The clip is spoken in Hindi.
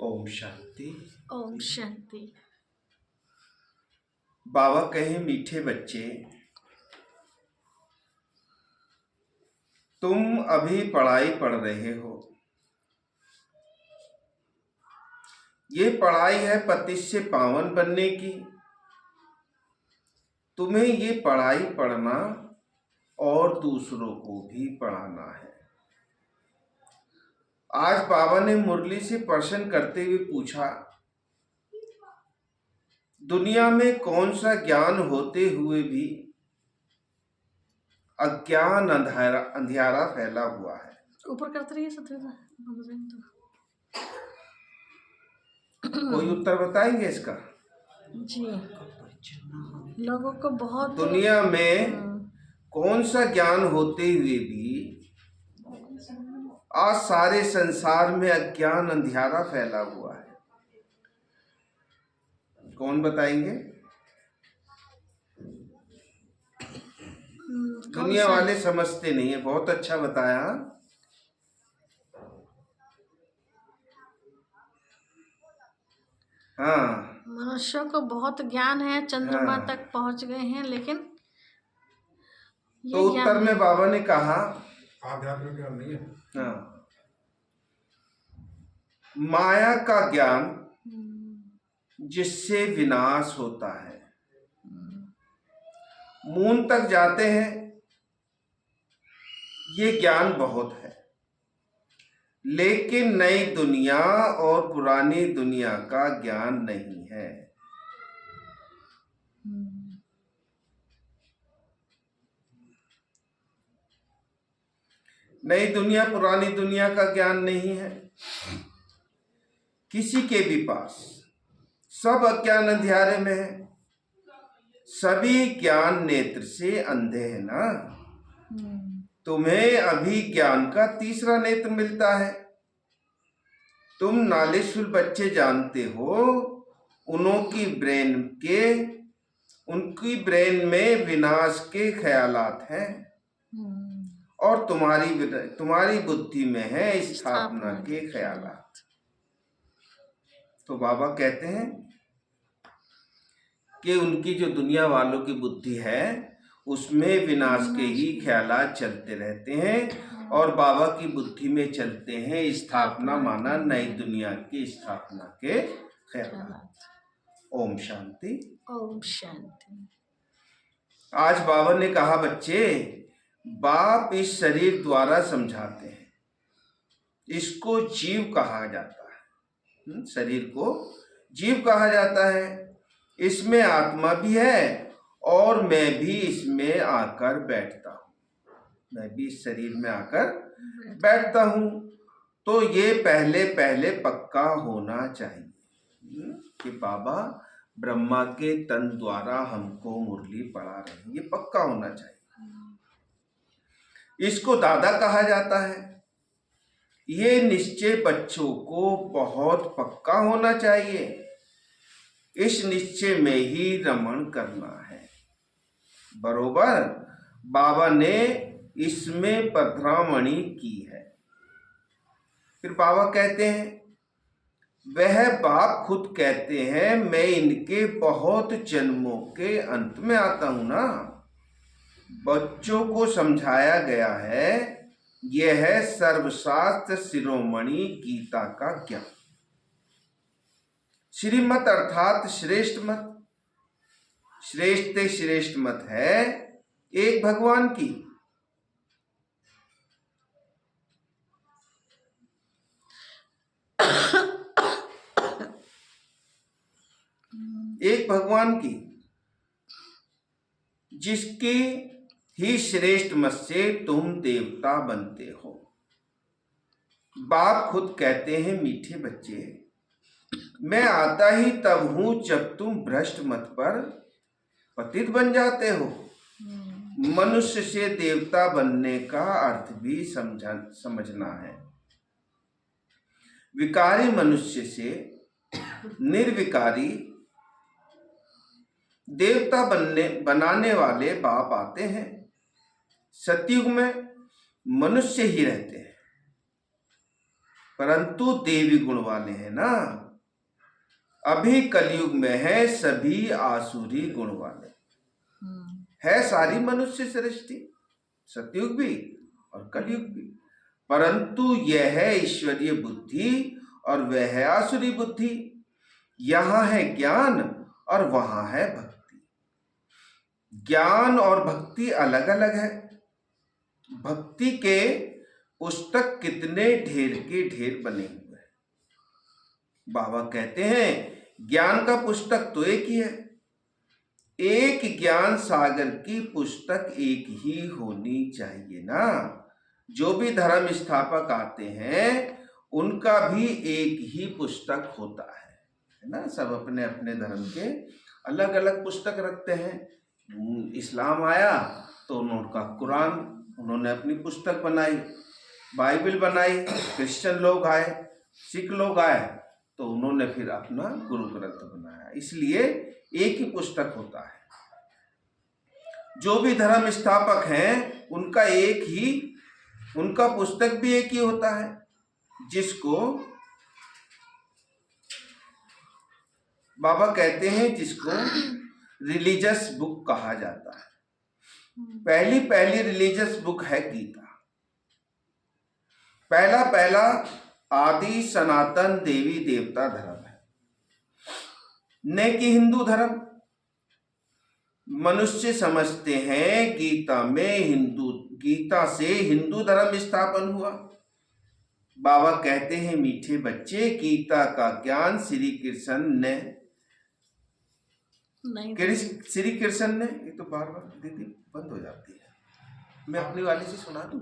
ओम शांति। ओम शांति। बाबा कहे, मीठे बच्चे, तुम अभी पढ़ाई पढ़ रहे हो। ये पढ़ाई है पतित से पावन बनने की। तुम्हें ये पढ़ाई पढ़ना और दूसरों को भी पढ़ाना है। आज बाबा ने मुरली से प्रश्न करते हुए पूछा, दुनिया में कौन सा ज्ञान होते हुए भी अज्ञान अंधियारा फैला हुआ है? ऊपर करते रहिए सत्य। कोई उत्तर बताएंगे इसका? जी, लोगों को बहुत दुनिया में कौन सा ज्ञान होते हुए भी आज सारे संसार में अज्ञान अंधियारा फैला हुआ है? कौन बताएंगे? दुनिया वाले समझते नहीं है। बहुत अच्छा बताया। हाँ, मनुष्यों को बहुत ज्ञान है, चंद्रमा तक पहुंच गए हैं, लेकिन तो उत्तर में बाबा ने कहा आध्यात्मिक ज्ञान नहीं है। हाँ, माया का ज्ञान जिससे विनाश होता है। मून तक जाते हैं, ये ज्ञान बहुत है, लेकिन नई दुनिया और पुरानी दुनिया का ज्ञान नहीं है। नई दुनिया पुरानी दुनिया का ज्ञान नहीं है किसी के भी पास। सब अज्ञान अंधियारे में है। सभी ज्ञान नेत्र से अंधे हैं ना। तुम्हें अभी ज्ञान का तीसरा नेत्र मिलता है। तुम नॉलेजफुल बच्चे जानते हो, उनकी ब्रेन में विनाश के ख्यालात हैं और तुम्हारी बुद्धि में है स्थापना के ख्यालात। तो बाबा कहते हैं कि उनकी जो दुनिया वालों की बुद्धि है उसमें विनाश के ही ख्यालात चलते रहते हैं और बाबा की बुद्धि में चलते हैं स्थापना, माना नई दुनिया की स्थापना के ख्यालात। ओम शांति। ओम शांति। आज बाबा ने कहा, बच्चे, बाप इस शरीर द्वारा समझाते हैं। इसको जीव कहा जाता है। शरीर को जीव कहा जाता है। इसमें आत्मा भी है और मैं भी इसमें आकर बैठता हूँ। मैं भी इस शरीर में आकर बैठता हूँ। तो ये पहले पहले पक्का होना चाहिए कि बाबा ब्रह्मा के तन द्वारा हमको मुरली पढ़ा रहे हैं। ये पक्का होना चाहिए। इसको दादा कहा जाता है। ये निश्चय बच्चों को बहुत पक्का होना चाहिए। इस निश्चय में ही रमण करना है। बरोबर बाबा ने इसमें पधरामणि की है। फिर बाबा कहते हैं, वह बाप खुद कहते हैं, मैं इनके बहुत जन्मों के अंत में आता हूं ना। बच्चों को समझाया गया है, यह है सर्वशास्त्र शिरोमणि गीता का ज्ञान। श्रीमत अर्थात श्रेष्ठ मत। श्रेष्ठ श्रेष्ठ मत है एक भगवान की। एक भगवान की, जिसकी ही श्रेष्ठ मत से तुम देवता बनते हो। बाप खुद कहते हैं, मीठे बच्चे, मैं आता ही तब हूं जब तुम भ्रष्ट मत पर पतित बन जाते हो। मनुष्य से देवता बनने का अर्थ भी समझना है। विकारी मनुष्य से निर्विकारी देवता बनाने वाले बाप आते हैं। सतयुग में मनुष्य ही रहते हैं, परंतु देवी गुण वाले हैं ना। अभी कलयुग में है सभी आसुरी गुण वाले। है सारी मनुष्य सृष्टि, सतयुग भी और कलयुग भी, परंतु यह है ईश्वरीय बुद्धि और वह है आसुरी बुद्धि। यहां है ज्ञान और वहां है भक्ति। ज्ञान और भक्ति अलग अलग है। भक्ति के पुस्तक कितने ढेर के ढेर बने हुए हैं। बाबा कहते हैं ज्ञान का पुस्तक तो एक ही है। एक ज्ञान सागर की पुस्तक एक ही होनी चाहिए ना। जो भी धर्म स्थापक आते हैं उनका भी एक ही पुस्तक होता है ना। सब अपने अपने धर्म के अलग अलग पुस्तक रखते हैं। इस्लाम आया तो उनका कुरान, उन्होंने अपनी पुस्तक बनाई, बाइबल बनाई। क्रिश्चियन लोग आए, सिख लोग आए तो उन्होंने फिर अपना गुरु ग्रंथ बनाया। इसलिए एक ही पुस्तक होता है। जो भी धर्म स्थापक हैं उनका एक ही, उनका पुस्तक भी एक ही होता है, जिसको बाबा कहते हैं, जिसको रिलीजियस बुक कहा जाता है। पहली रिलीजियस बुक है गीता। पहला आदि सनातन देवी देवता धर्म है, न कि हिंदू धर्म। मनुष्य समझते हैं गीता से हिंदू धर्म स्थापन हुआ। बाबा कहते हैं मीठे बच्चे, गीता का ज्ञान श्री कृष्ण ने ये तो बार बार दीदी बंद हो जाती है। मैं अपनी वाली से सुना दूं।